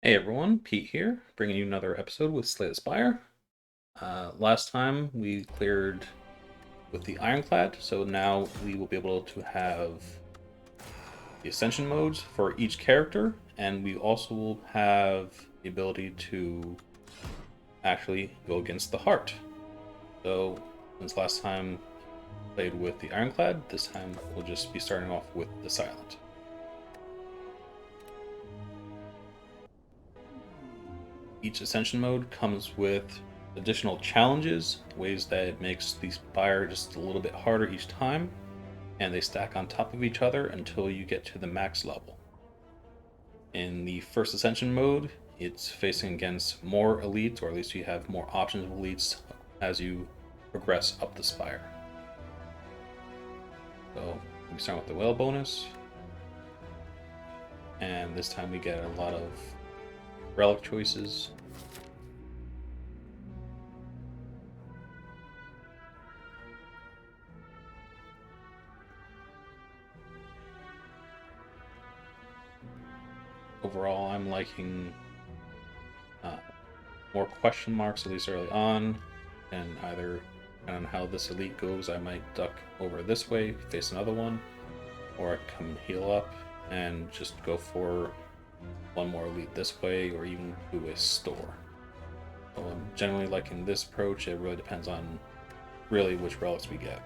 Hey everyone, Pete here, bringing you another episode with Slay the Spire. Last time we cleared with the Ironclad, so now we will be able to have the Ascension modes for each character, and we also will have the ability to actually go against the heart. So, since last time played with the Ironclad, this time we'll just be starting off with the Silent. Each Ascension mode comes with additional challenges, ways that it makes the Spire just a little bit harder each time, and they stack on top of each other until you get to the max level. In the first Ascension mode, it's facing against more elites, or at least you have more options of elites as you progress up the Spire. So we start with the whale bonus, and this time we get a lot of relic choices. Overall, I'm liking more question marks, at least early on, and either on how this elite goes, I might duck over this way, face another one, or I come heal up and just go for one more elite this way, or even do a store. So I'm generally liking this approach. It really depends on really which relics we get.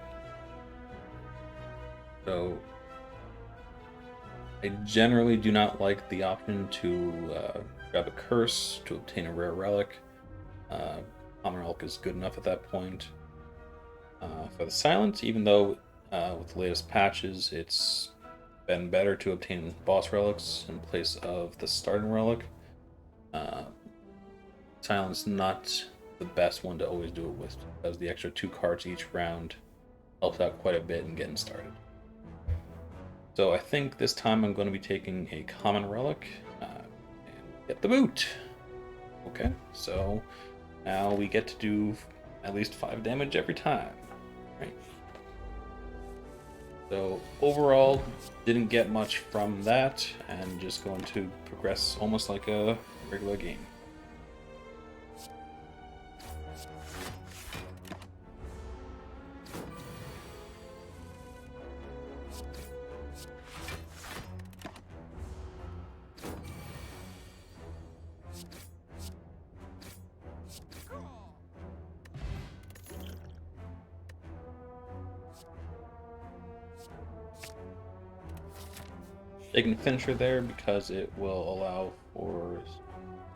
So I generally do not like the option to grab a curse to obtain a rare relic. Common relic is good enough at that point. For the silent, even though with the latest patches it's been better to obtain boss relics in place of the starting relic, silent's not the best one to always do it with, because the extra 2 cards each round helps out quite a bit in getting started. So I think this time I'm going to be taking a common relic and get the boot. Okay, so now we get to do at least 5 damage every time. Right. So overall, didn't get much from that, and just going to progress almost like a regular game. Taking finisher there because it will allow for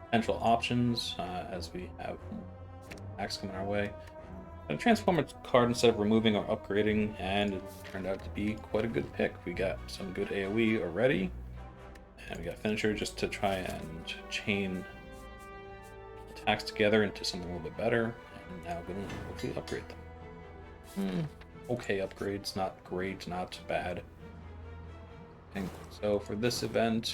potential options as we have attacks coming our way. I transform a card instead of removing or upgrading, and it turned out to be quite a good pick. We got some good AoE already, and we got finisher just to try and chain attacks together into something a little bit better, and now going to hopefully upgrade them. Okay upgrades, not great, not bad. And so for this event,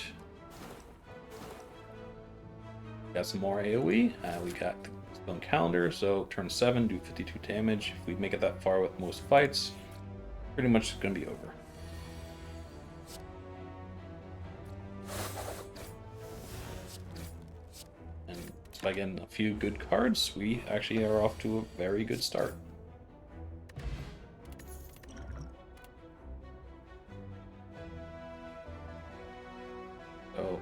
we got some more AoE. We got the stone calendar, so turn 7, do 52 damage. If we make it that far with most fights, pretty much going to be over. And by getting a few good cards, we actually are off to a very good start. So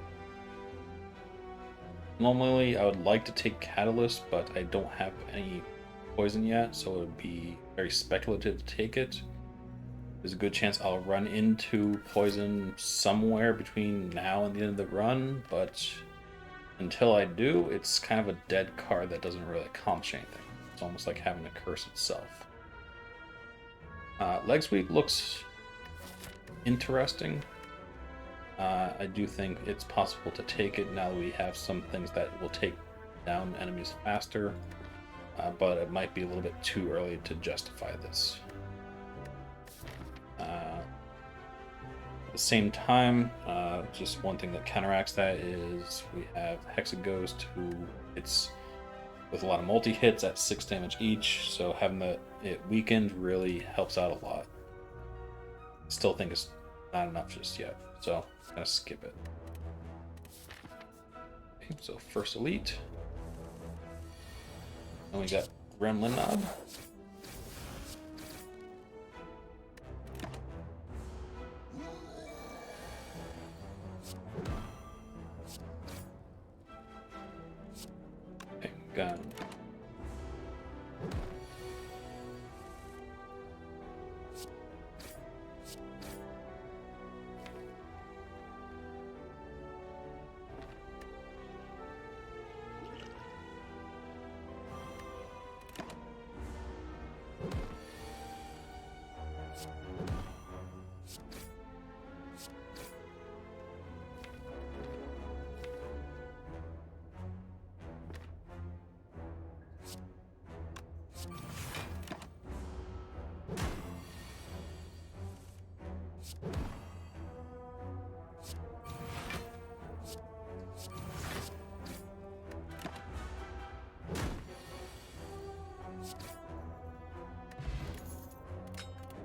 normally I would like to take Catalyst, but I don't have any poison yet, so it would be very speculative to take it. There's a good chance I'll run into poison somewhere between now and the end of the run, but until I do, it's kind of a dead card that doesn't really accomplish anything. It's almost like having a curse itself. Leg sweep looks interesting. I do think it's possible to take it now that we have some things that will take down enemies faster, but it might be a little bit too early to justify this. At the same time, just one thing that counteracts that is we have Hexaghost, who hits with a lot of multi-hits at 6 damage each, so having it weakened really helps out a lot. Still think it's not enough just yet, so I'm gonna skip it. Okay, so first elite. And we got Gremlin Knob. Okay, gun.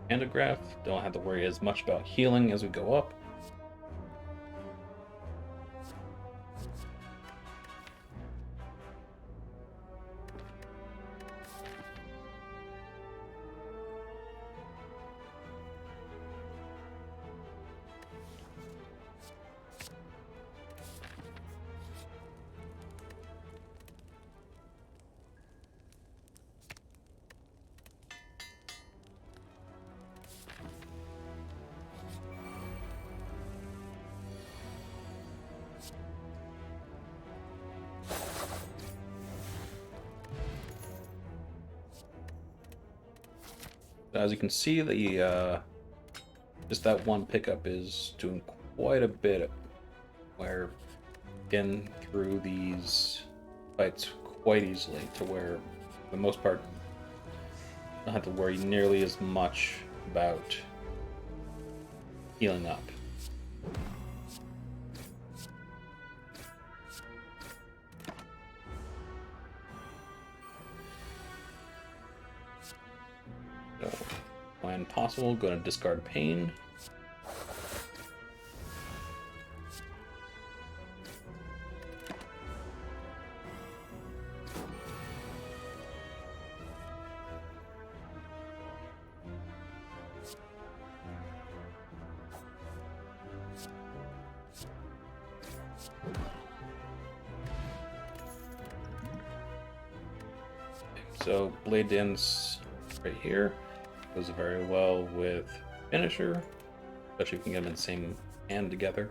Pantograph. Don't have to worry as much about healing as we go up. As you can see, the just that one pickup is doing quite a bit. Where getting through these fights quite easily, to where, for the most part, I don't have to worry nearly as much about healing up. So, when possible, going to discard pain. So Blade Dance right here goes very well with Finisher, especially if you can get them in the same hand together.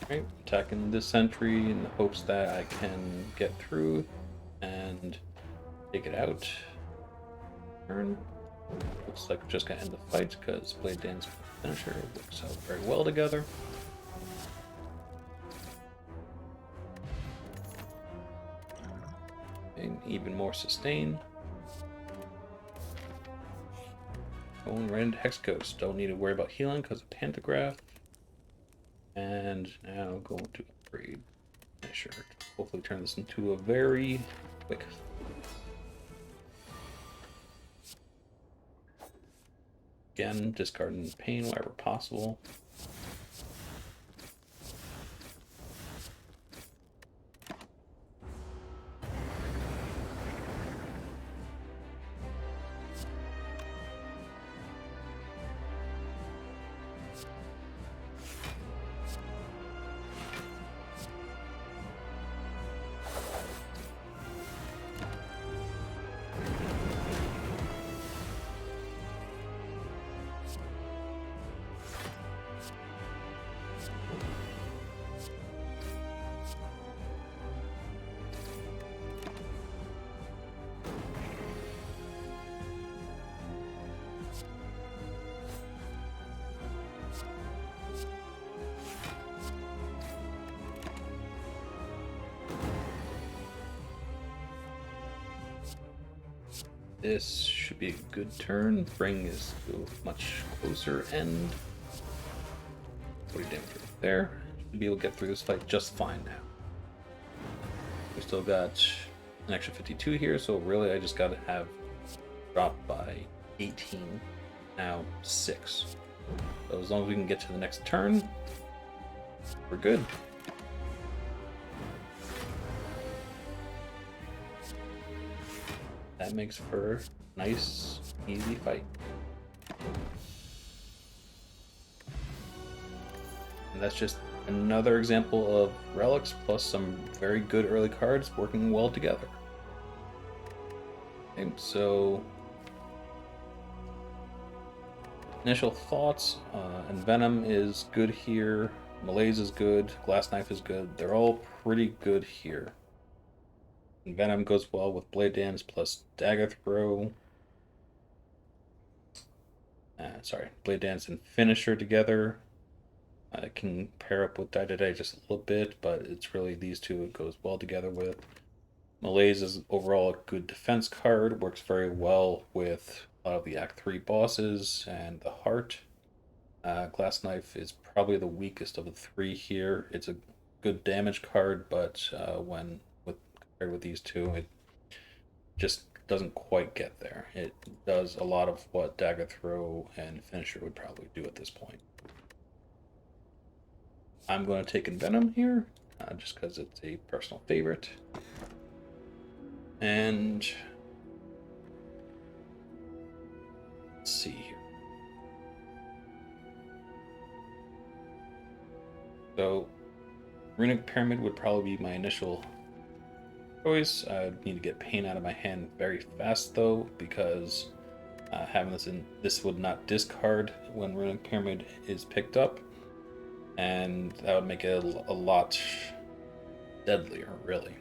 Right, attacking this sentry in the hopes that I can get through and take it out. Turn. Looks like we're just gonna end the fight because Blade Dance and Finisher works out very well together. And even more sustain. Going right into Hex Coast. Don't need to worry about healing because of Pantograph. And now going to upgrade Finisher. Hopefully turn this into a very quick. Again, discarding pain wherever possible. This should be a good turn. Bring is to a much closer end. 40 damage right there. Should be able to get through this fight just fine now. We still got an extra 52 here, so really I just got to have dropped by 18. Now 6. So as long as we can get to the next turn, we're good. That makes for a nice, easy fight. And that's just another example of relics plus some very good early cards working well together. Okay, so initial thoughts, Envenom is good here, Malaise is good, Glass Knife is good. They're all pretty good here. Envenom goes well with Blade Dance plus Dagger Throw. Blade Dance and Finisher together. It can pair up with Die just a little bit, but it's really these two it goes well together with. Malaise is overall a good defense card, works very well with a lot of the Act 3 bosses and the Heart. Glass Knife is probably the weakest of the three here. It's a good damage card, but when compared with these two, it just doesn't quite get there. It does a lot of what Dagger Throw and Finisher would probably do at this point. I'm going to take Envenom here, just because it's a personal favorite. And let's see here. So, Runic Pyramid would probably be my initial choice. I'd need to get pain out of my hand very fast though, because having this would not discard when Runic Pyramid is picked up, and that would make it a lot deadlier, really.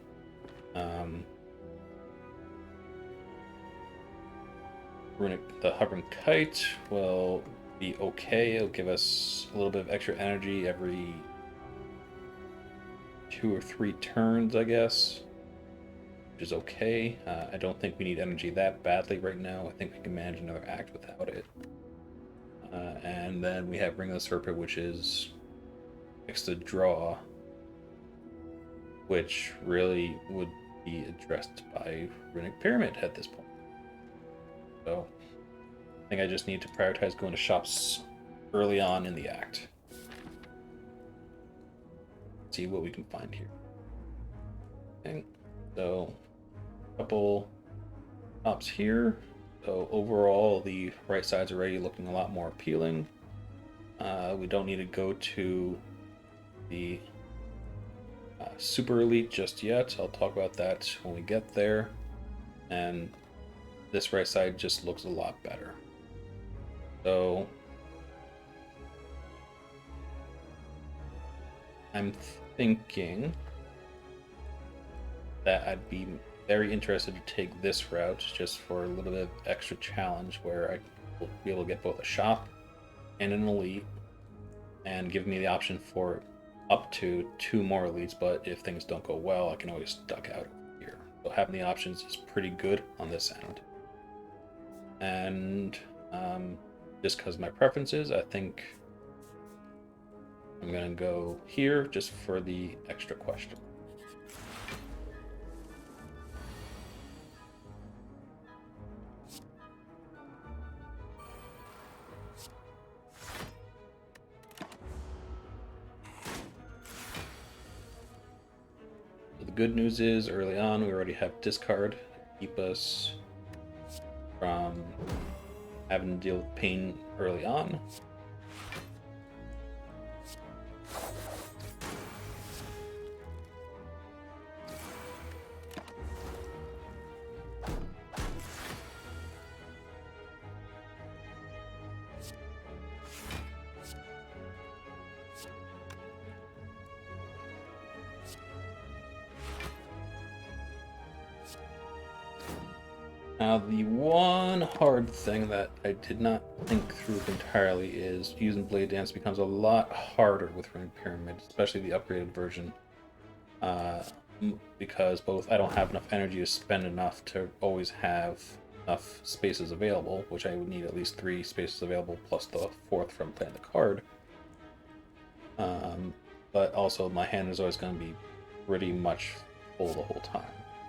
The Hovering Kite will be okay. It'll give us a little bit of extra energy every 2 or 3 turns, I guess, which is okay. I don't think we need energy that badly right now. I think we can manage another act without it. And then we have Ring of the Serpent, which is next to draw, which really would be addressed by Runic Pyramid at this point. So I think I just need to prioritize going to shops early on in the act. See what we can find here. Okay, so a couple shops here. So overall, the right side's already looking a lot more appealing. We don't need to go to the Super Elite just yet. I'll talk about that when we get there. And this right side just looks a lot better. So I'm thinking that I'd be very interested to take this route just for a little bit of extra challenge, where I will be able to get both a shop and an elite, and give me the option for up to 2 more elites, but if things don't go well, I can always duck out here. So having the options is pretty good on this end. And just because of my preferences, I think I'm going to go here just for the extra question. So the good news is early on we already have discard to keep us from having to deal with pain early on. Now, the one hard thing that I did not think through entirely is using Blade Dance becomes a lot harder with Ring Pyramid, especially the upgraded version, because both I don't have enough energy to spend enough to always have enough spaces available, which I would need at least 3 spaces available plus the 4th from playing the card. But also my hand is always going to be pretty much full the whole time.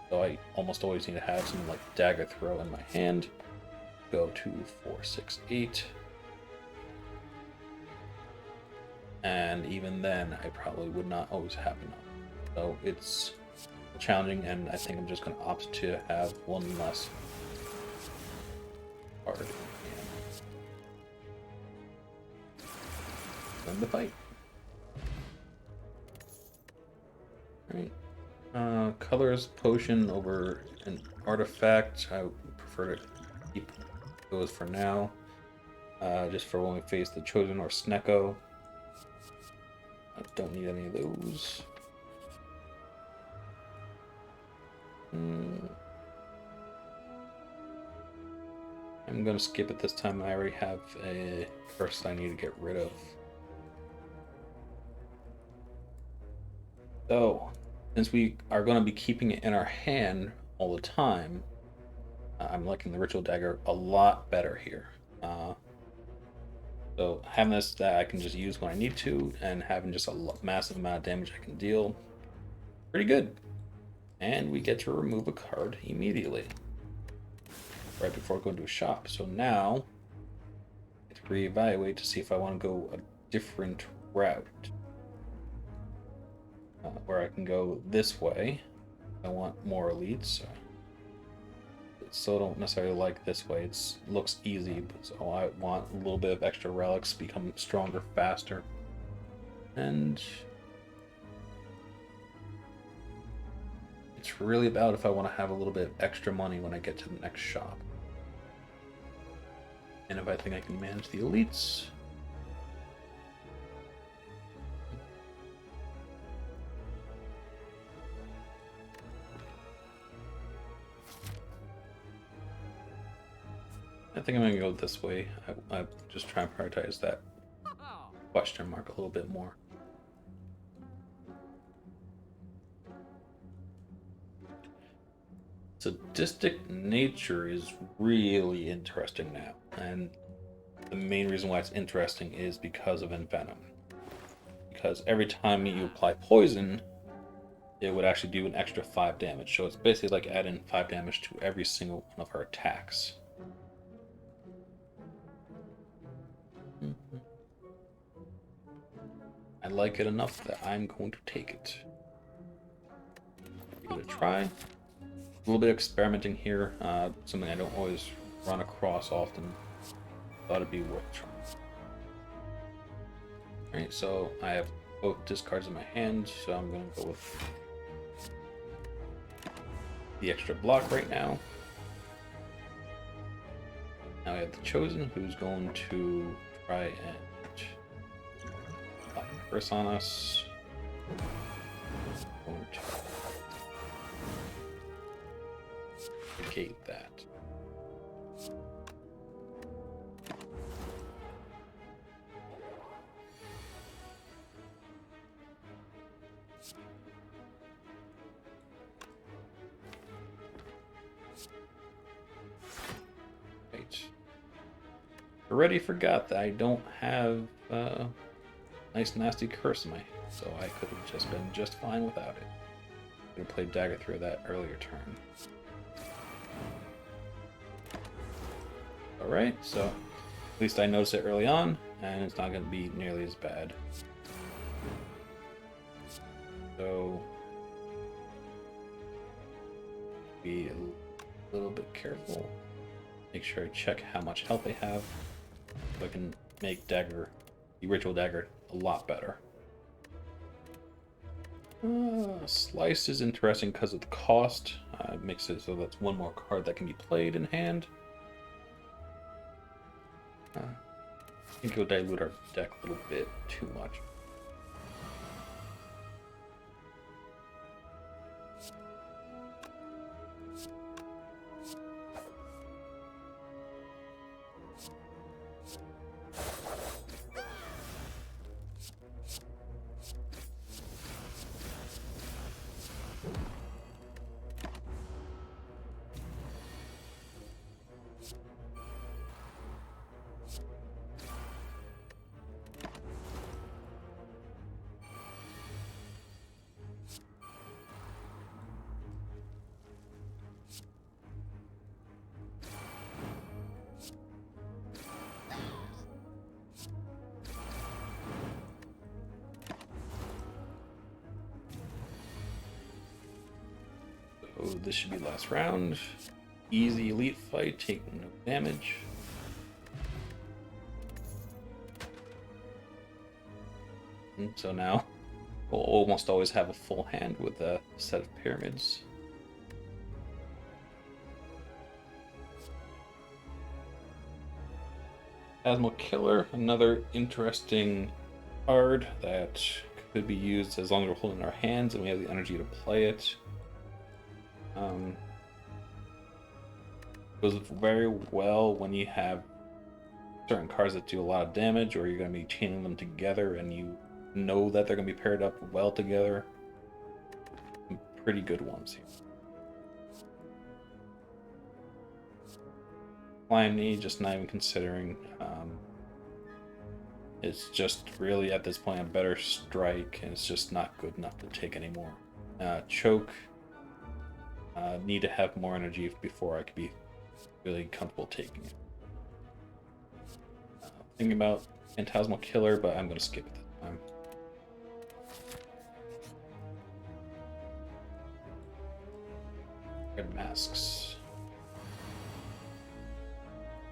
So I almost always need to have something like dagger throw in my hand. Go to 4, 6, 8. And even then, I probably would not always have enough. So it's challenging, and I think I'm just going to opt to have one less card in hand. Then the fight. Alright. Colors potion over an artifact. I would prefer to keep those for now. Just for when we face the Chosen or Snecko. I don't need any of those. I'm gonna skip it this time. I already have a curse I need to get rid of. So, since we are going to be keeping it in our hand all the time, I'm liking the Ritual Dagger a lot better here. So having this that I can just use when I need to, and having just a massive amount of damage I can deal, pretty good. And we get to remove a card immediately, right before going to a shop. So now, I have to reevaluate to see if I want to go a different route. Where I can go this way. I want more elites. So I don't necessarily like this way. It looks easy, but so I want a little bit of extra relics, become stronger faster. And it's really about if I want to have a little bit of extra money when I get to the next shop. And if I think I can manage the elites. I think I'm going to go this way. I just try and prioritize that question mark a little bit more. Sadistic nature is really interesting now. And the main reason why it's interesting is because of Envenom. Because every time you apply poison, it would actually do an extra 5 damage. So it's basically like adding 5 damage to every single one of her attacks. I like it enough that I'm going to take it. Give it a try. A little bit of experimenting here, something I don't always run across often. Thought it'd be worth trying. Alright, so I have both discards in my hand, so I'm going to go with the extra block right now. Now we have the Chosen, who's going to try and curse on us. Going to negate that. Right. Already forgot that I don't have nice nasty curse in my hand, so I could have just been just fine without it. Could have played dagger through that earlier turn. Alright, so at least I noticed it early on, and it's not going to be nearly as bad. So be a little bit careful. Make sure I check how much health they have, so I can make dagger, the ritual dagger, a lot better. Slice is interesting because of the cost. It makes it so that's one more card that can be played in hand. I think it'll dilute our deck a little bit too much. this should be last round. Easy elite fight, taking no damage. And so now we'll almost always have a full hand with a set of pyramids. Phantasmal Killer, another interesting card that could be used as long as we're holding our hands and we have the energy to play it. Goes very well when you have certain cards that do a lot of damage, or you're going to be chaining them together and you know that they're going to be paired up well together. Some pretty good ones here. Slimy, just not even considering. It's just really at this point a better strike, and it's just not good enough to take anymore. Choke, need to have more energy before I could be really comfortable taking it. Thinking about Phantasmal Killer, but I'm going to skip it this time. Red Masks.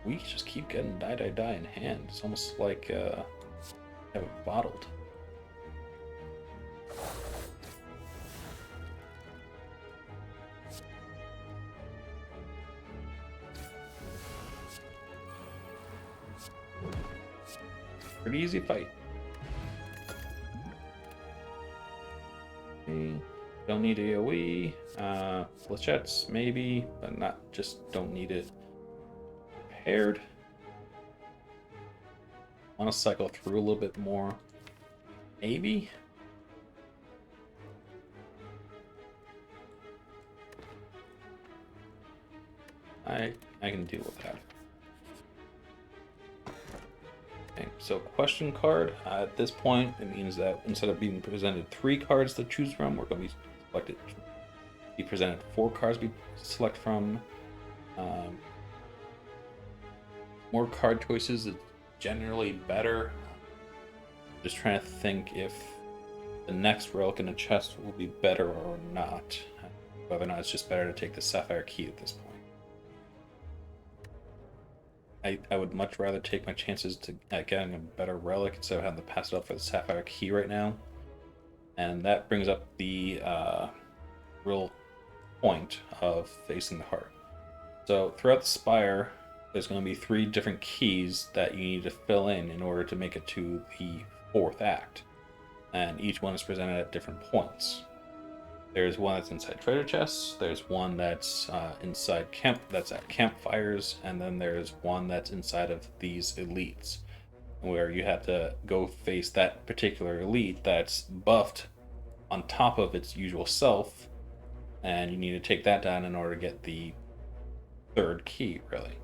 We just keep getting die in hand. It's almost like have it bottled. Pretty easy fight. Okay. Don't need AoE. Flechettes maybe, but not, just don't need it paired. Want to cycle through a little bit more. Maybe. I can deal with that. Okay, so question card. At this point, it means that instead of being presented 3 cards to choose from, we're going to be presented 4 cards to select from. More card choices is generally better. Just trying to think if the next relic in the chest will be better or not. Whether or not it's just better to take the Sapphire Key at this point. I would much rather take my chances at getting a better relic instead of having to pass it up for the Sapphire Key right now. And that brings up the real point of facing the heart. So throughout the Spire, there's going to be 3 different keys that you need to fill in order to make it to the 4th act. And each one is presented at different points. There's one that's inside treasure chests, there's one that's inside that's at campfires, and then there's one that's inside of these elites, where you have to go face that particular elite that's buffed on top of its usual self, and you need to take that down in order to get the 3rd key, really.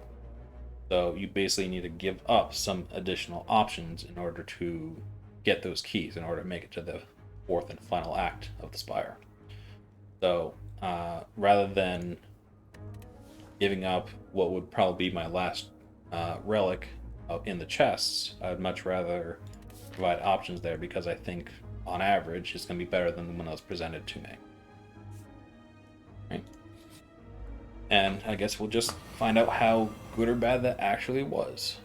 So you basically need to give up some additional options in order to get those keys, in order to make it to the 4th and final act of the Spire. So rather than giving up what would probably be my last relic in the chests, I'd much rather provide options there, because I think on average it's going to be better than the one that was presented to me. Right. And I guess we'll just find out how good or bad that actually was.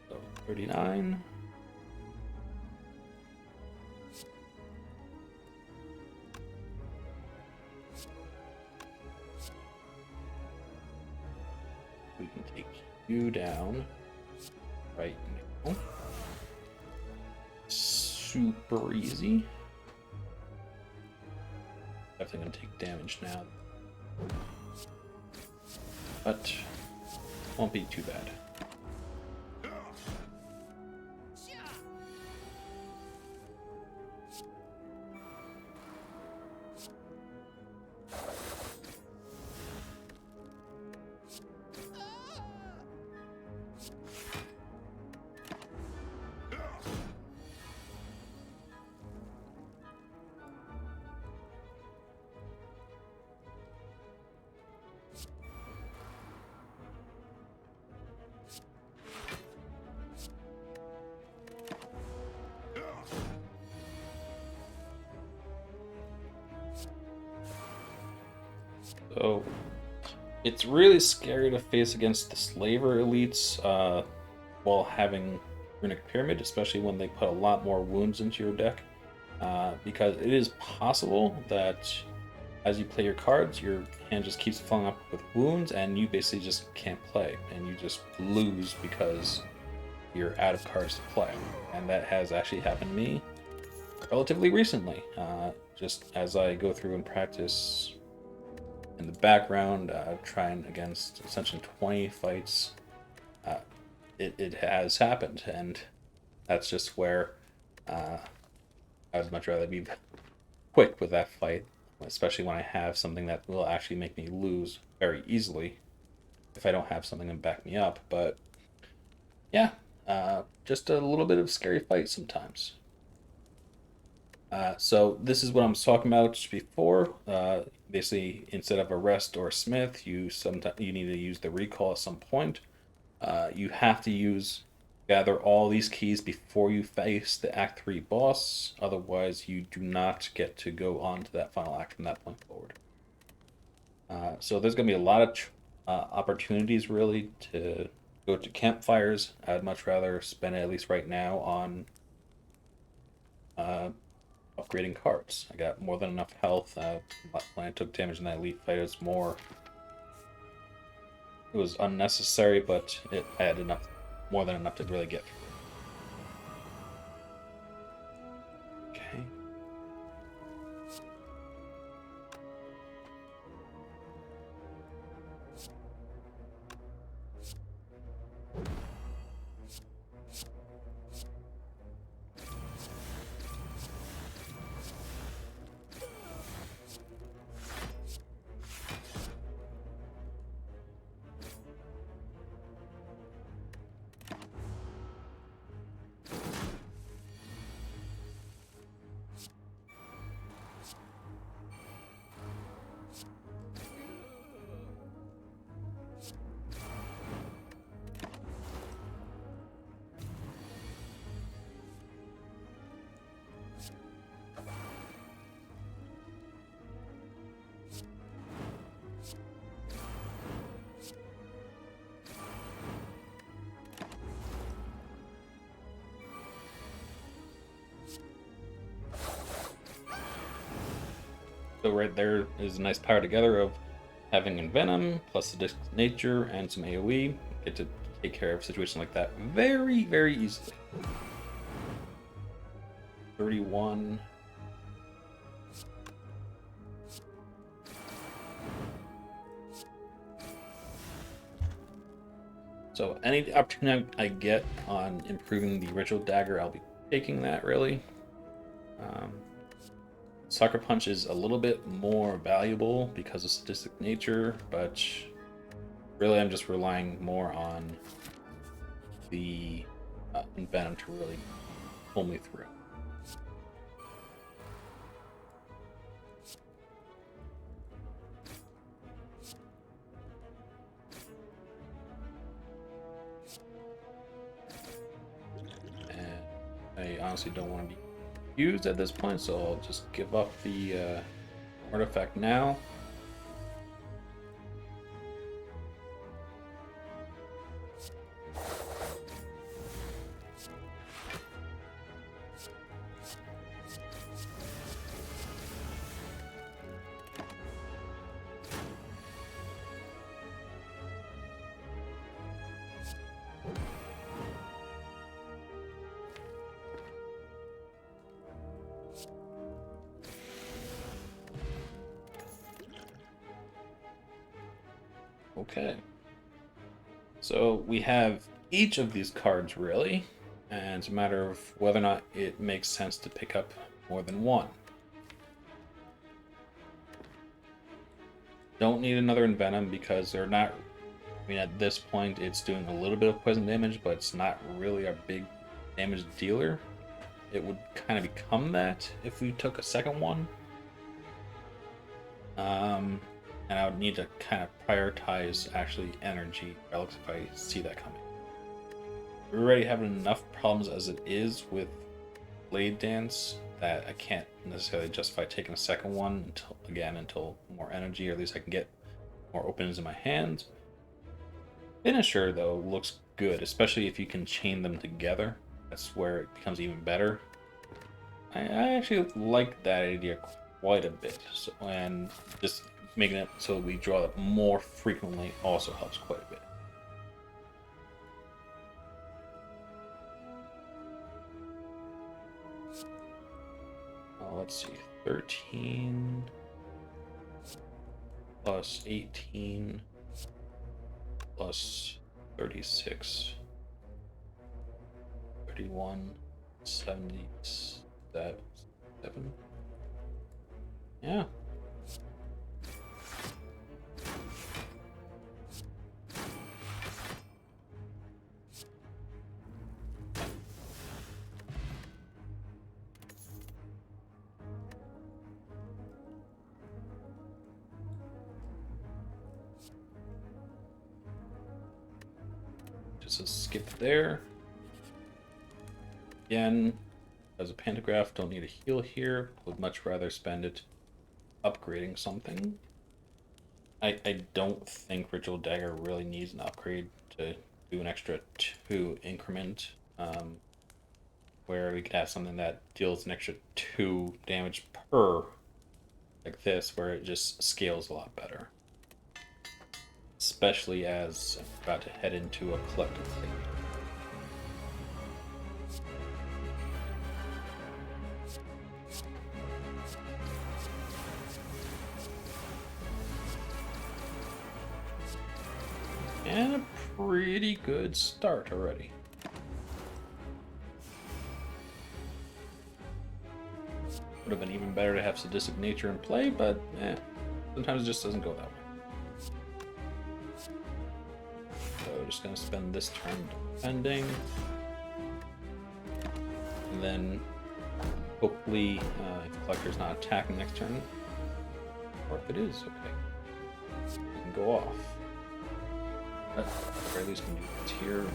So 39. We can take you down right now. Super easy. Definitely gonna take damage now, but won't be too bad. So it's really scary to face against the slaver elites while having Runic Pyramid, especially when they put a lot more wounds into your deck. Because it is possible that as you play your cards, your hand just keeps filling up with wounds, and you basically just can't play, and you just lose because you're out of cards to play. And that has actually happened to me relatively recently. Just as I go through and practice in the background, trying against Ascension 20 fights, uh, it has happened, and that's just where I would much rather be quick with that fight, especially when I have something that will actually make me lose very easily if I don't have something to back me up. But yeah, just a little bit of scary fight sometimes. So this is what I was talking about before. Basically, instead of a rest or a smith, you need to use the recall at some point. You have to gather all these keys before you face the Act 3 boss. Otherwise, you do not get to go on to that final act from that point forward. So there's going to be a lot of opportunities really to go to campfires. I'd much rather spend it, at least right now, on upgrading cards. I got more than enough health. When I took damage in that elite fight, it was unnecessary, but I had more than enough to really get through. Okay. So right there is a nice power together of having Envenom plus the Disc Nature and some AoE. Get to take care of a situation like that very, very easily. 31. So any opportunity I get on improving the Ritual Dagger, I'll be taking that, really. Sucker Punch is a little bit more valuable because of sadistic nature, but really I'm just relying more on the Venom to really pull me through. And I honestly don't want to be used at this point, so I'll just give up the artifact now. Okay. So we have each of these cards, really, and it's a matter of whether or not it makes sense to pick up more than one. Don't need another Envenom because they're not... I mean, at this point, it's doing a little bit of poison damage, but it's not really a big damage dealer. It would kind of become that if we took a second one. And I would need to kind of prioritize actually energy relics if I see that coming. We're already having enough problems as it is with Blade Dance that I can't necessarily justify taking a second one until more energy, or at least I can get more openings in my hand. Finisher, though, looks good, especially if you can chain them together. That's where it becomes even better. I actually like that idea quite a bit, and just making it so we draw it more frequently also helps quite a bit. Let's see, 13 plus 18 plus 36, 31, 77. Yeah. Just a skip there. Again, as a pantograph, don't need a heal here. Would much rather spend it upgrading something. I don't think Ritual Dagger really needs an upgrade to do an extra 2 increment, where we could have something that deals an extra 2 damage per, like this, where it just scales a lot better. Especially as I'm about to head into a collective thing. And a pretty good start already. Would have been even better to have Sadistic Nature in play, but sometimes it just doesn't go that way. So we're just going to spend this turn defending. And then hopefully if the Collector's not attacking next turn, or if it is, okay, it can go off. But at the very least can do this here.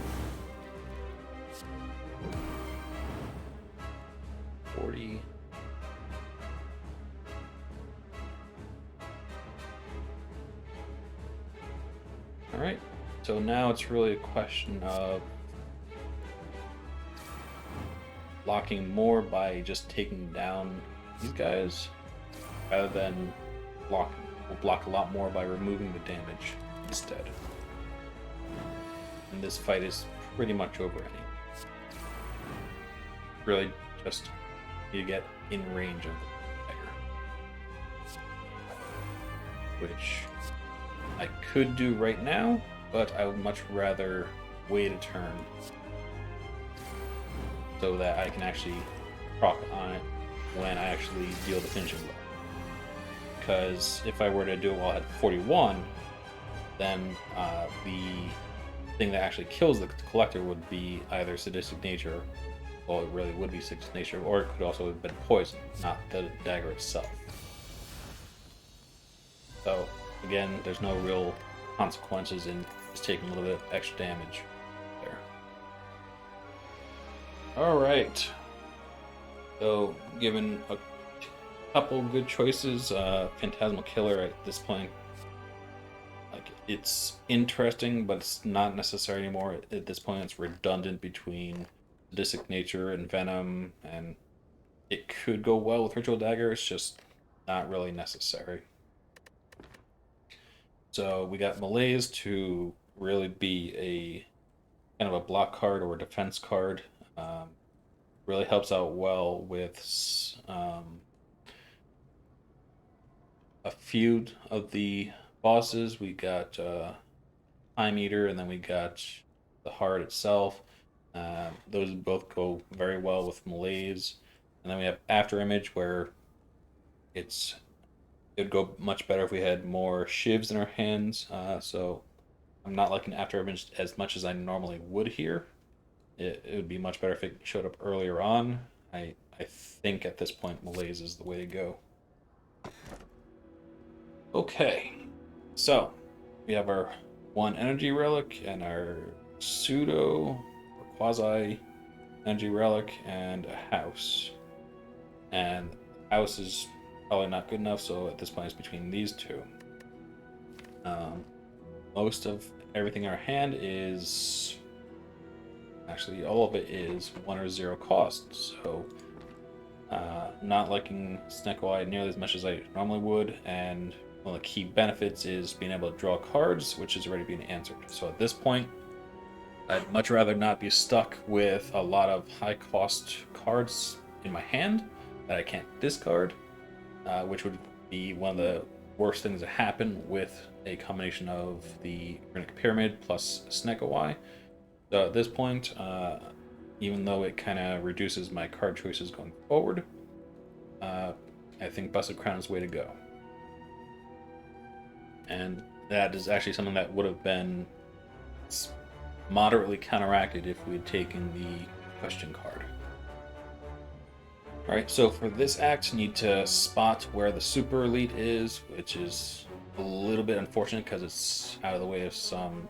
40. Alright, so now it's really a question of blocking more by just taking down these guys, rather than blocking. We'll block a lot more by removing the damage instead. And this fight is pretty much over anyway. Really just you get in range of the dagger, which I could do right now, but I would much rather wait a turn so that I can actually proc on it when I actually deal the finishing blow. Because if I were to do it while I had 41, then the thing that actually kills the Collector would be either Sadistic Nature, well, it really would be Sadistic Nature, or it could also have been poison, not the dagger itself. So, again, there's no real consequences in just taking a little bit of extra damage there. Alright. So, given a couple good choices, Phantasmal Killer at this point, like, it's interesting, but it's not necessary anymore. At this point, it's redundant between Sadistic Nature and Venom, and it could go well with Ritual Dagger. It's just not really necessary. So we got Malaise to really be a kind of a block card or a defense card. Really helps out well with a few of the bosses. We got Time Eater, and then we got the Heart itself. Those both go very well with Malaise. And then we have After Image, where it would go much better if we had more shivs in our hands. So I'm not liking After Image as much as I normally would here. It would be much better if it showed up earlier on. I think at this point Malaise is the way to go. Okay, so we have our 1 energy relic and our pseudo or quasi energy relic and a house. And house is probably not good enough, so at this point it's between these two. Most of everything in our hand is actually all of it is 1 or 0 cost. So not liking Snake Eye nearly as much as I normally would, and one of the key benefits is being able to draw cards, which is already being answered. So at this point, I'd much rather not be stuck with a lot of high cost cards in my hand that I can't discard, which would be one of the worst things to happen with a combination of the Runic Pyramid plus Snake Eye. So at this point, even though it kind of reduces my card choices going forward, I think Busted Crown is the way to go. And that is actually something that would have been moderately counteracted if we had taken the question card. Alright, so for this act, you need to spot where the Super Elite is, which is a little bit unfortunate because it's out of the way of some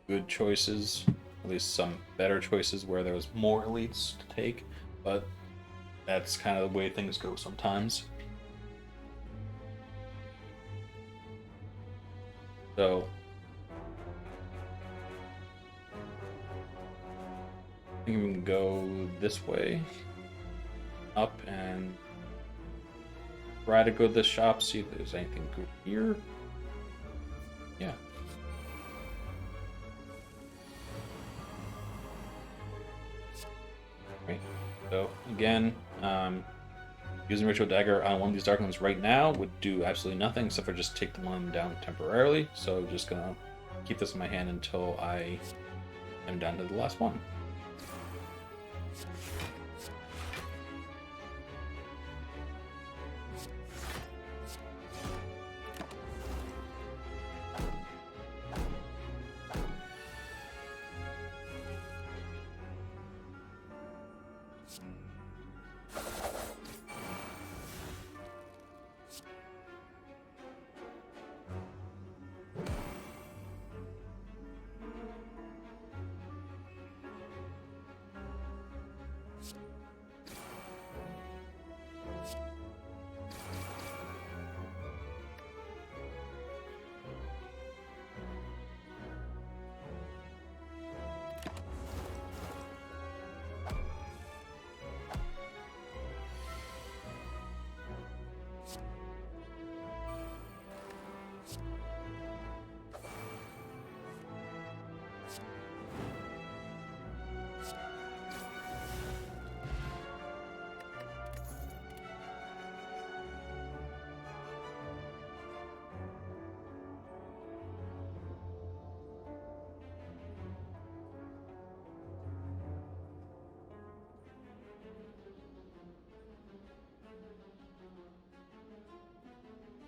good choices, at least some better choices where there was more elites to take, but that's kind of the way things go sometimes. So I think we can go this way, up, and try to go to this shop, see if there's anything good here. Yeah. Right. So again, using Ritual Dagger on one of these Dark Ones right now would do absolutely nothing except for just take the one down temporarily. So I'm just gonna keep this in my hand until I am down to the last one.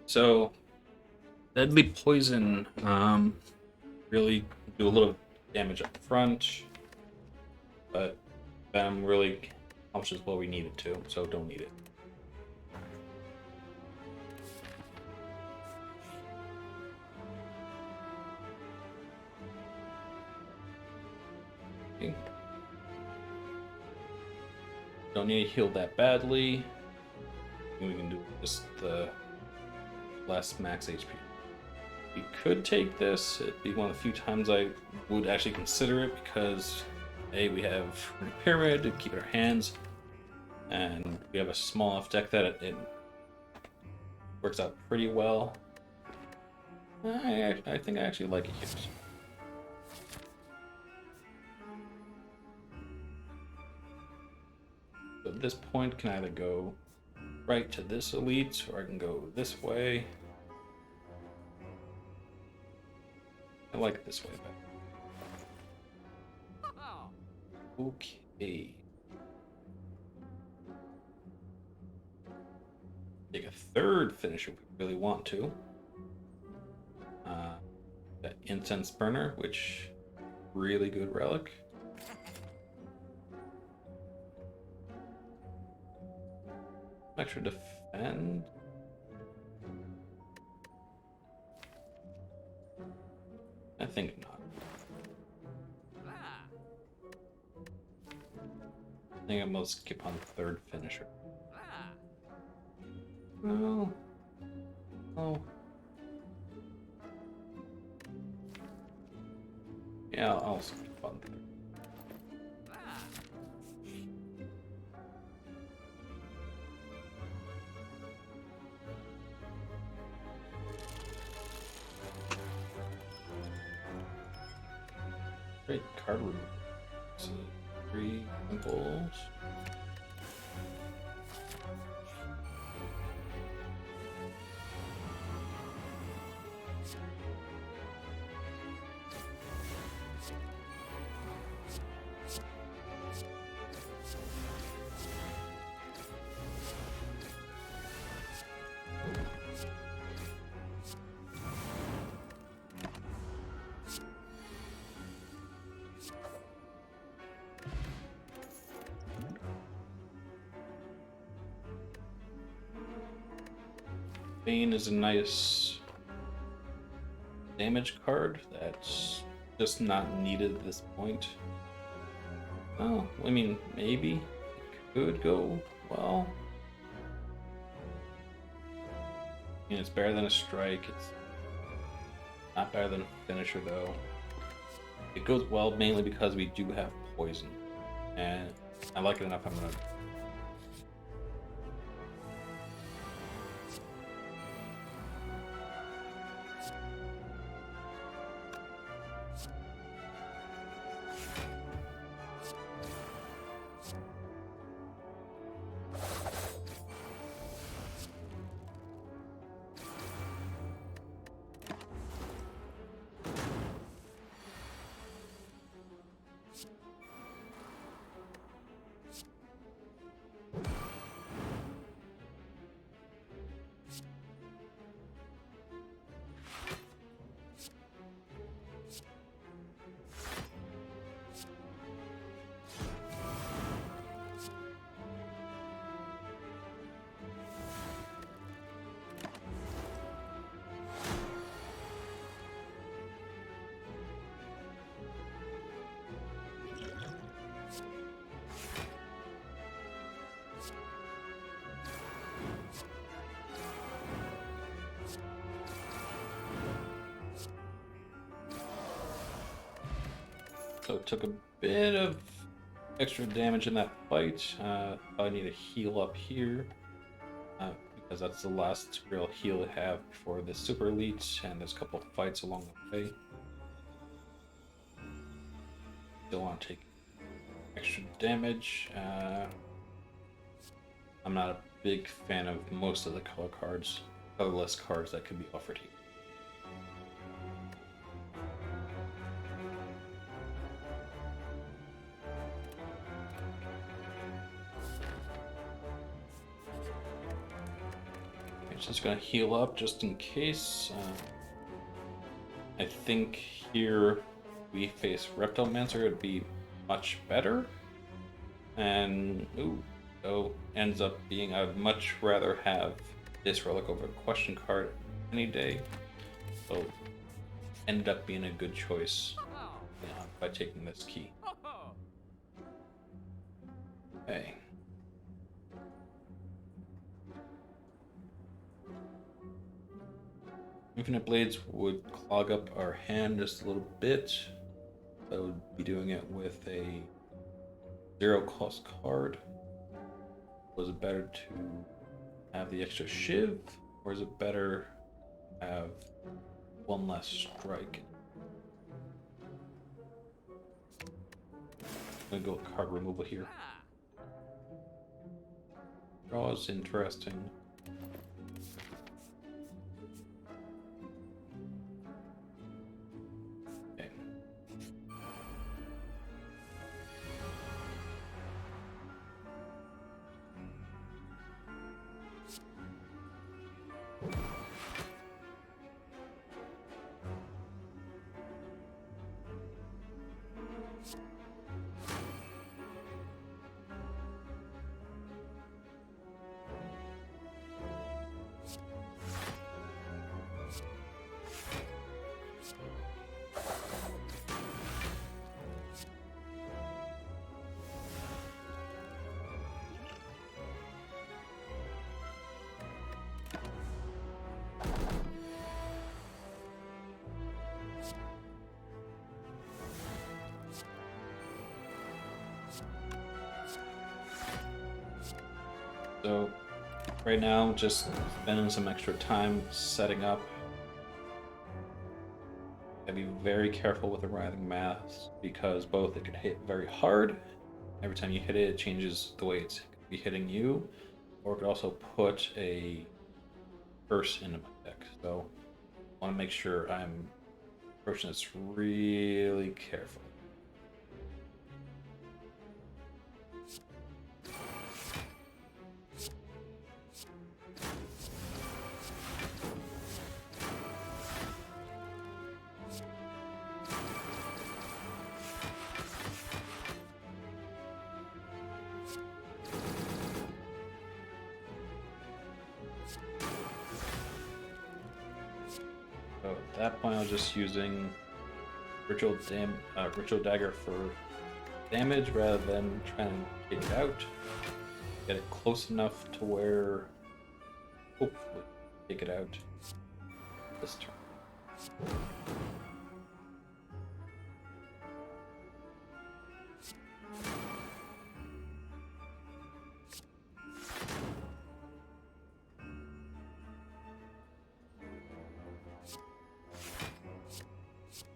So Deadly Poison really do a little damage up front, but Venom really accomplishes what we need it to, so don't need it. Okay. Don't need to heal that badly. We can do just the less max HP. We could take this. It'd be one of the few times I would actually consider it because A, we have Pyramid to keep it in our hands, and we have a small enough deck that it works out pretty well. I think I actually like it here. So at this point, can either go right to this elite, or I can go this way. I like it this way better. Okay. Take a third finisher if we really want to. That Incense Burner, which really good relic. Extra defend. I think not. I think I'm gonna skip on the third finisher. Well, oh. Yeah, I'll skip fun. Great card removal. Let's see, 3 impulse. Bane is a nice damage card that's just not needed at this point. Oh, I mean, maybe it could go well. I mean, it's better than a strike. It's not better than a finisher, though. It goes well mainly because we do have poison, and I like it enough. I'm gonna. So it took a bit of extra damage in that fight. I need to heal up here because that's the last real heal I have for the super elite, and there's a couple of fights along the way. Still want to take extra damage. I'm not a big fan of most of the colorless cards that could be offered here. Just gonna heal up just in case. I think here we face Reptilemancer, it'd be much better. And ends up being I'd much rather have this relic over a question card any day. So ended up being a good choice by taking this key. Okay. Infinite Blades would clog up our hand just a little bit. I would be doing it with a 0-cost card. Was it better to have the extra shiv, or is it better to have one less strike? I'm gonna go with card removal here. Draw is interesting. So right now, just spending some extra time setting up. Gotta be very careful with the writhing mass because both it can hit very hard. Every time you hit it, it changes the way it's gonna be hitting you, or it could also put a curse into my deck. So I want to make sure I'm approaching this really carefully. So at that point, I was just using Ritual Dagger for damage rather than trying to take it out. Get it close enough to where hopefully take it out this turn.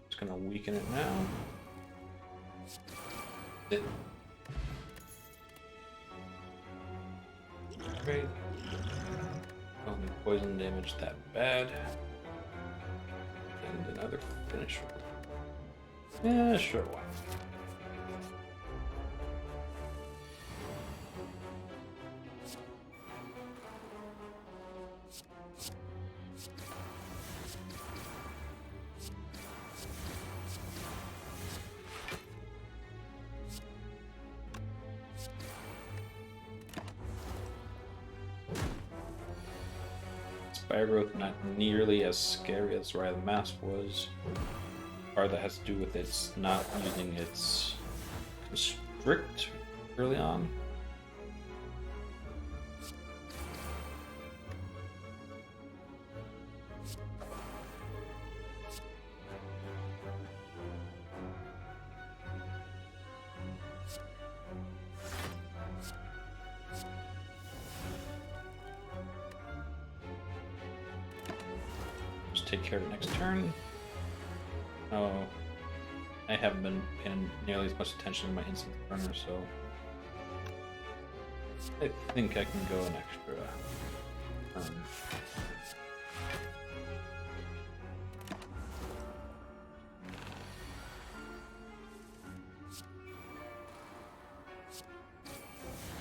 Just gonna weaken it now. It. Great. Only poison damage that bad. And another finisher. Yeah, sure, why? Spire growth not nearly as scary as Wrath of Mask was. Part that has to do with its not using its constrict early on. Just take care of it next turn. Oh, I haven't been paying nearly as much attention to my instant runner, so I think I can go an extra turn.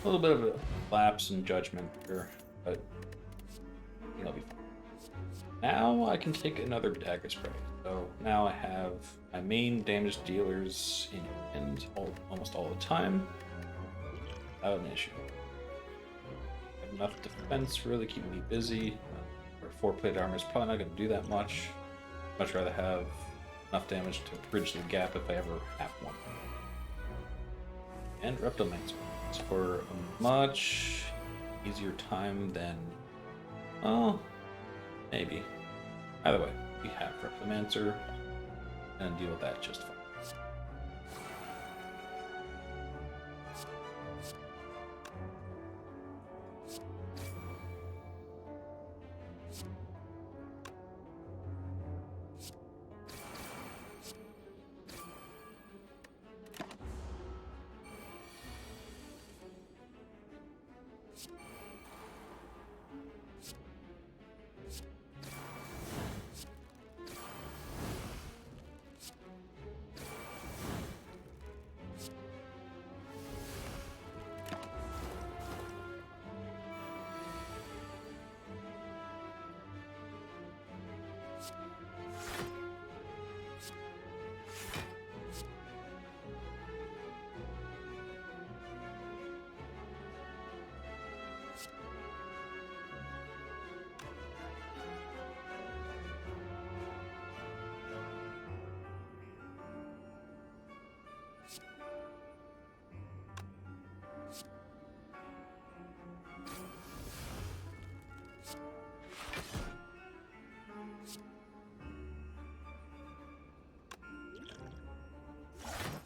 A little bit of a lapse in judgment here, but I think I'll be fine. Now I can take another dagger spray. So now I have my main damage dealers in hand almost all the time without an issue. I have enough defense to really keep me busy. Or 4-plate armor is probably not going to do that much. Much rather have enough damage to bridge the gap if I ever have one. And Reptomancer for a much easier time than, well, maybe. Either way, we have Reptomancer and deal with that just fine.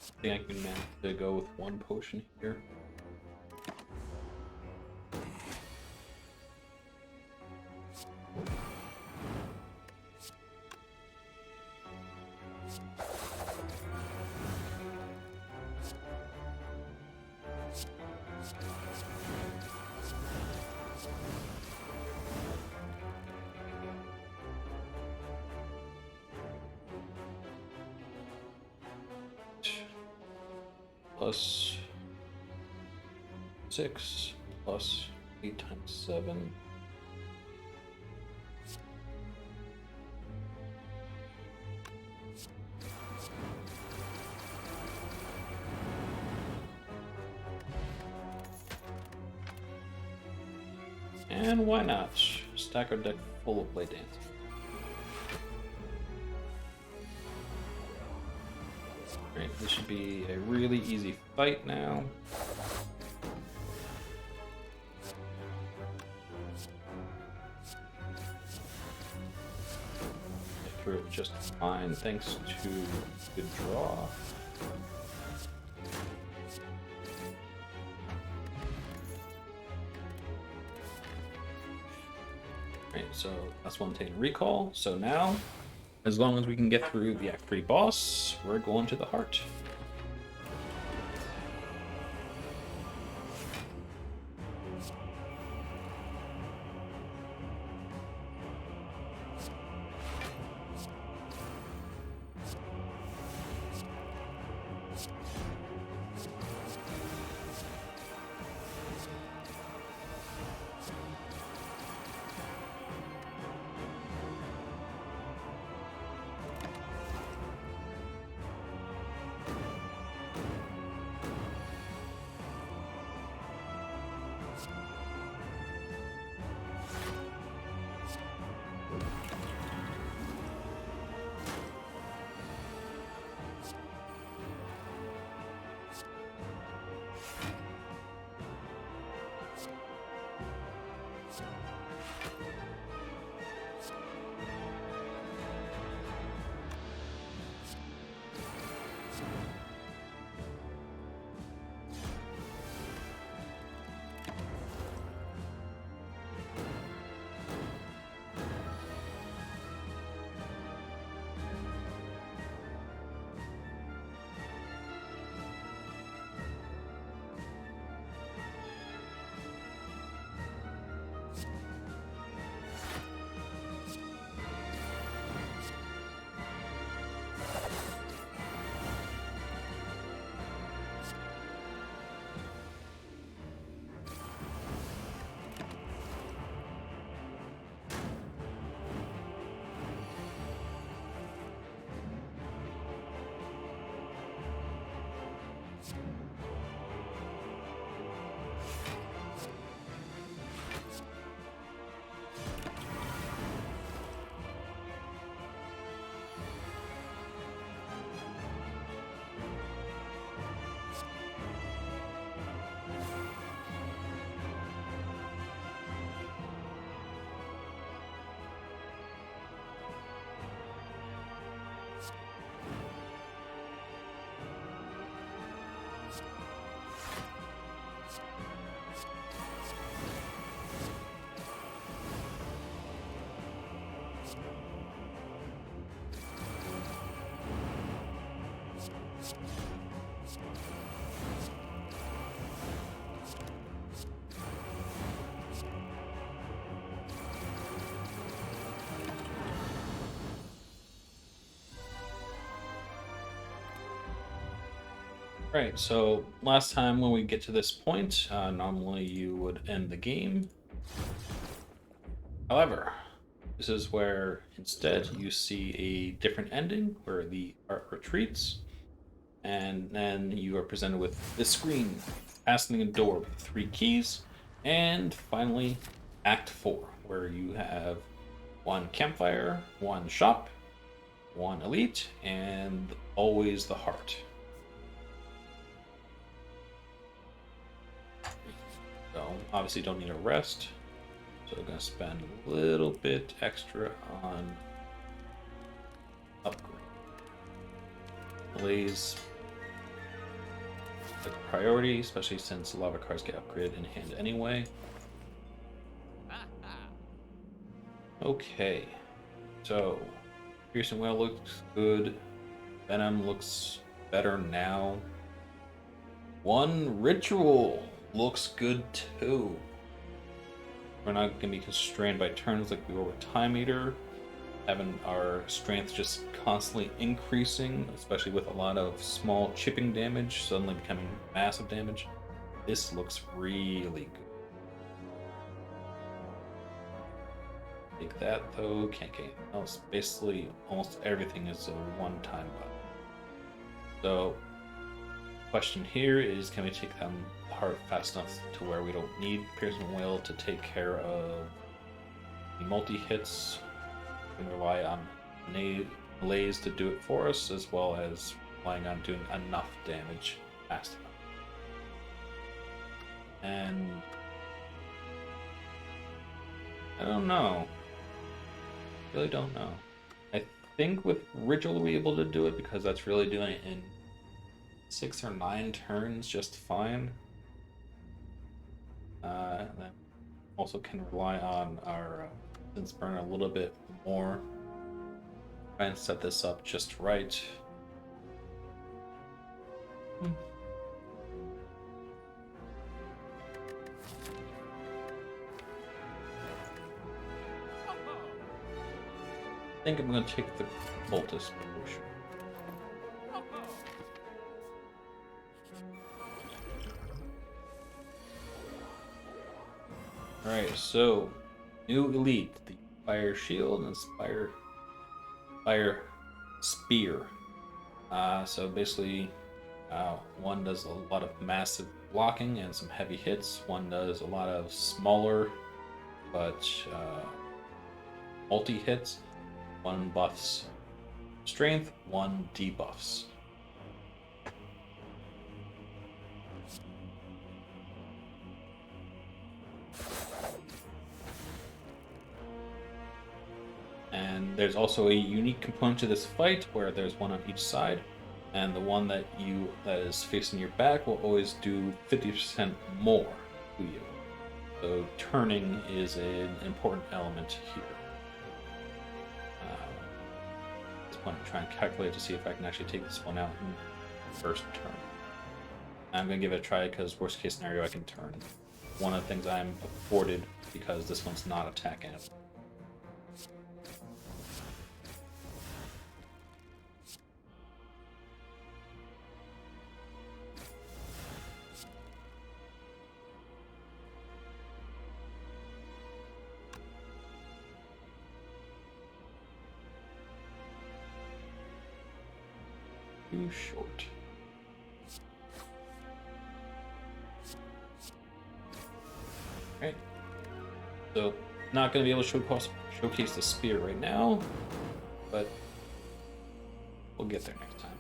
I think I can manage to go with one potion here. plus 6 plus 8 times 7. And why not? Stack our deck full of Blade Dance. Great, this should be a really easy fight now. Get through it just fine thanks to good draw. Right, so that's one taking recall. So now, as long as we can get through the Act 3 boss, we're going to the heart. Right, so last time when we get to this point, normally you would end the game. However, this is where instead you see a different ending where the art retreats, and then you are presented with this screen, asking a door with 3 keys, and finally Act 4, where you have 1 campfire, 1 shop, 1 elite, and always the heart. So obviously don't need a rest, so I'm going to spend a little bit extra on upgrade. Blaze the priority, especially since lava cards get upgraded in hand anyway. Okay, so Piercing Whale looks good. Venom looks better now. 1 Ritual looks good too. We're not going to be constrained by turns like we were with Time Eater. having our strength just constantly increasing, especially with a lot of small chipping damage suddenly becoming massive damage. This looks really good. Take that though, can't get anything else. Basically, almost everything is a one-time button. So, question here is, can we take down the heart fast enough to where we don't need Piercing Wail to take care of the multi-hits? We can rely on Malaise to do it for us, as well as relying on doing enough damage fast enough. And I don't know. Really don't know. I think with Ritual we'll be able to do it because that's really doing it in 6 or 9 turns just fine. And then also can rely on our Sense Burn a little bit more. Try and set this up just right. I think I'm going to take the Voltus potion. Alright, so new elite, the Fire Shield and Fire Spear. So basically, one does a lot of massive blocking and some heavy hits. One does a lot of smaller but multi hits. One buffs strength, one debuffs. And there's also a unique component to this fight where there's one on each side, and the one that is facing your back will always do 50% more to you. So turning is an important element here. At this point, I'm trying to calculate to see if I can actually take this one out in the first turn. I'm going to give it a try because worst case scenario I can turn. One of the things I'm afforded because this one's not attacking it. Too short. Right. So, not going to be able to showcase the spear right now, but we'll get there next time.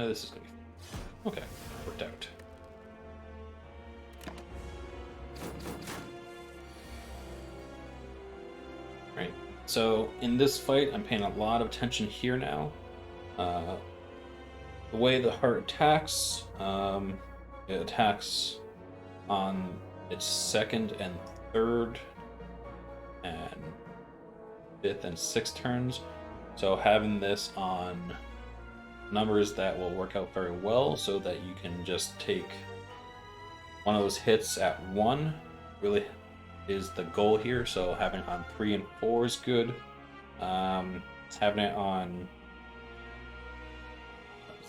This is going to be okay. Worked out. Right. So in this fight, I'm paying a lot of attention here now. The way the heart attacks, it attacks on its second and third and fifth and sixth turns. So having this on numbers that will work out very well so that you can just take one of those hits at 1 really is the goal here. So having it on 3 and 4 is good. Having it on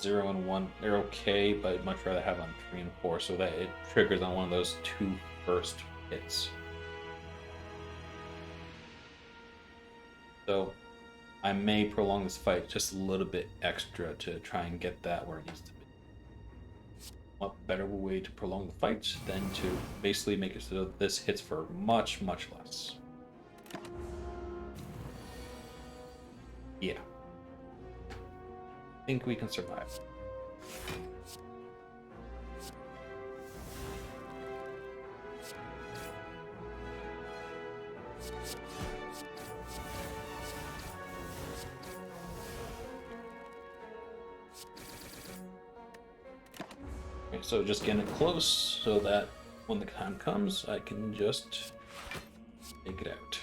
0 and 1, they're okay, but I'd much rather have on 3 and 4 so that it triggers on one of those 2 first hits. So I may prolong this fight just a little bit extra to try and get that where it needs to be. What better way to prolong the fight than to basically make it so that this hits for much, much less. Yeah. I think we can survive. Okay, so just getting it close so that when the time comes, I can just take it out.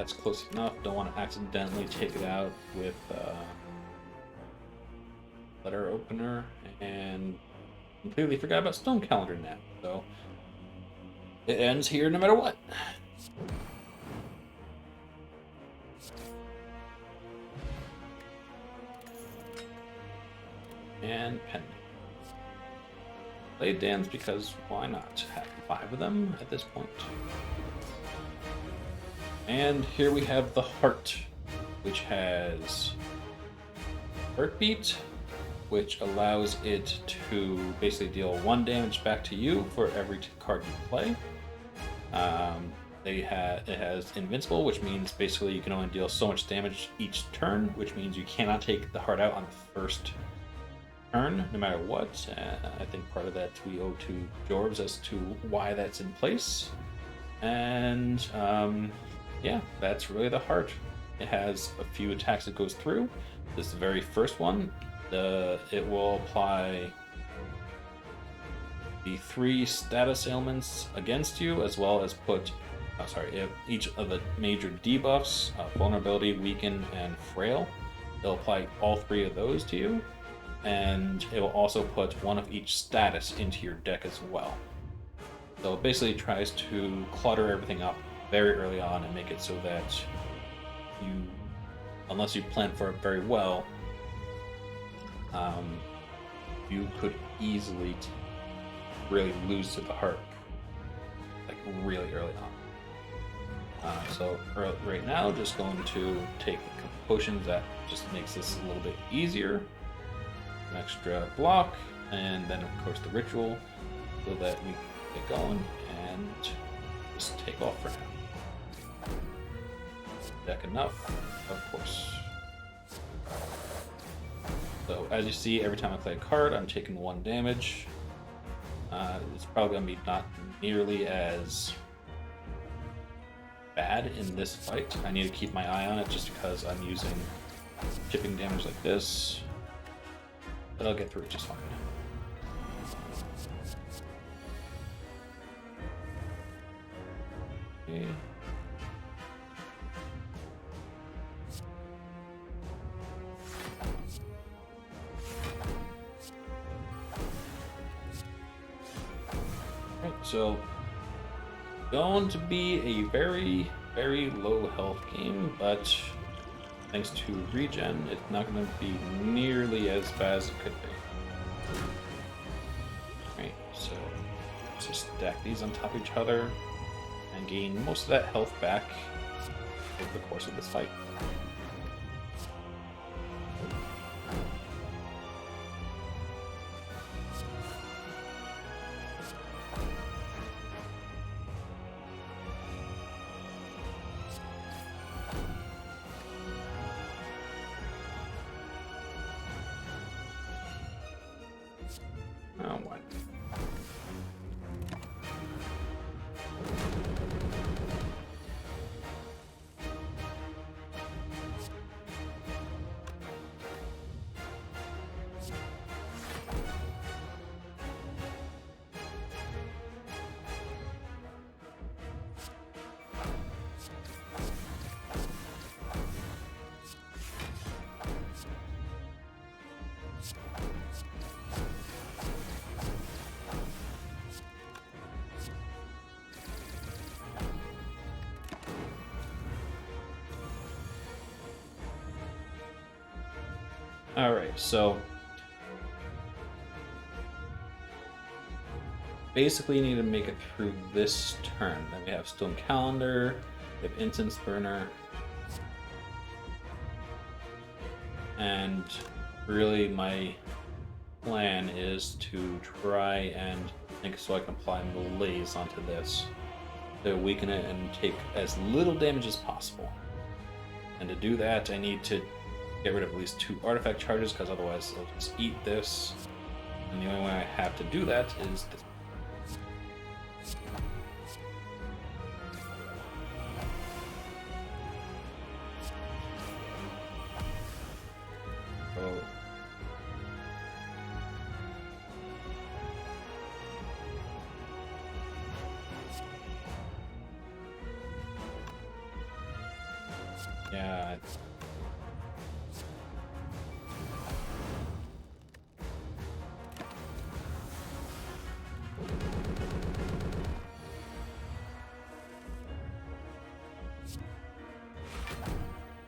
That's close enough. Don't want to accidentally take it out with letter opener, and completely forgot about stone calendar now. So it ends here no matter what. And pending. Play dance because why not? Have 5 of them at this point. And here we have the heart, which has heartbeat, which allows it to basically deal 1 damage back to you for every card you play. It has invincible, which means basically you can only deal so much damage each turn, which means you cannot take the heart out on the first turn, no matter what. I think part of that we owe to Jorbs as to why that's in place. And yeah, that's really the heart. It has a few attacks it goes through. This is the very first one. It will apply the 3 status ailments against you, as well as put each of the major debuffs, vulnerability, weaken, and frail. It'll apply all 3 of those to you, and it will also put 1 of each status into your deck as well. So it basically tries to clutter everything up very early on and make it so that you, unless you plan for it very well, you could easily really lose to the heart, like really early on. So right now, just going to take the potions. That just makes this a little bit easier. An extra block, and then of course the ritual, so that we get going and just take off for now. Deck enough, of course. So as you see, every time I play a card, I'm taking 1 damage. It's probably going to be not nearly as bad in this fight. I need to keep my eye on it just because I'm using chipping damage like this. But I'll get through it just fine. Okay. So, going to be a very, very low health game, but thanks to regen, it's not going to be nearly as bad as it could be. Right, so let's just stack these on top of each other and gain most of that health back over the course of this fight. Oh, what? Alright, so basically you need to make it through this turn. Then we have Stone Calendar, we have Incense Burner, and really my plan is to try and think so I can apply Malaise onto this to weaken it and take as little damage as possible. And to do that, I need to get rid of at least 2 artifact charges, because otherwise I'll just eat this. And the only way I have to do that is this. So Yeah.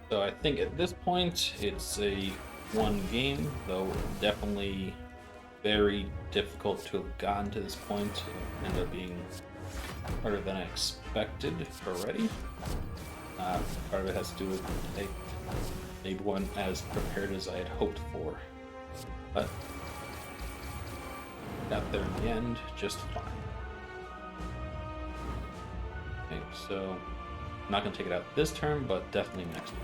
So I think at this point it's a one game, though definitely very difficult to have gotten to this point. It ended up being harder than I expected already. Part of it has to do with I maybe one as prepared as I had hoped for, but got there in the end just fine. Okay, so I'm not going to take it out this turn, but definitely next turn.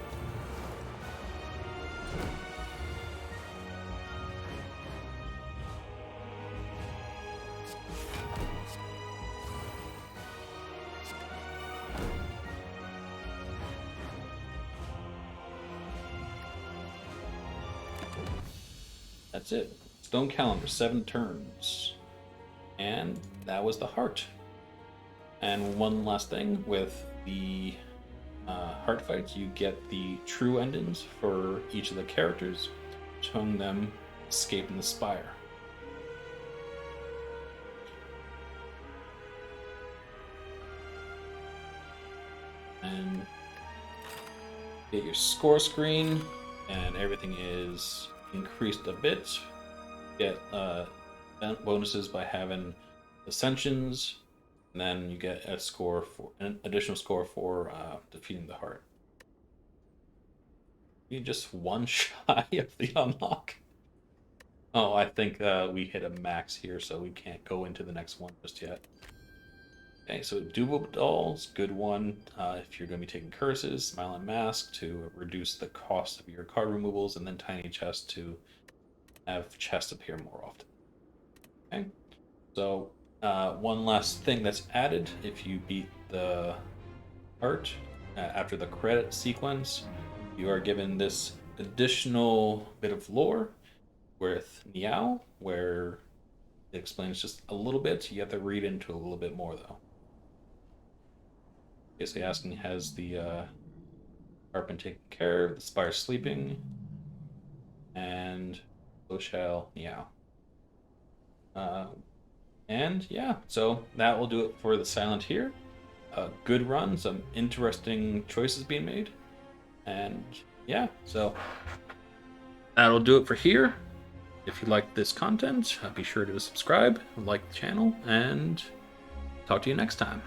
That's it. Stone Calendar, 7 turns. And that was the heart. And one last thing, with the heart fights, you get the true endings for each of the characters, showing them escaping the spire. And get your score screen, and everything is increased a bit. Get bonuses by having ascensions, and then you get a score for an additional score for defeating the heart. You just one shy of the unlock. Oh, I think we hit a max here, so we can't go into the next one just yet. Okay, so Doable Dolls, good one. If you're going to be taking curses, Smile and Mask to reduce the cost of your card removals, and then Tiny Chest to have chests appear more often. Okay, so one last thing that's added: if you beat the art after the credit sequence, you are given this additional bit of lore with Niao, where it explains just a little bit. You have to read into a little bit more, though. Basically asking, has the art been taken care of? The spire sleeping? And so shall Niao. And yeah, so that will do it for the Silent here. Good run, some interesting choices being made. And yeah, so that'll do it for here. If you like this content, be sure to subscribe, like the channel, and talk to you next time.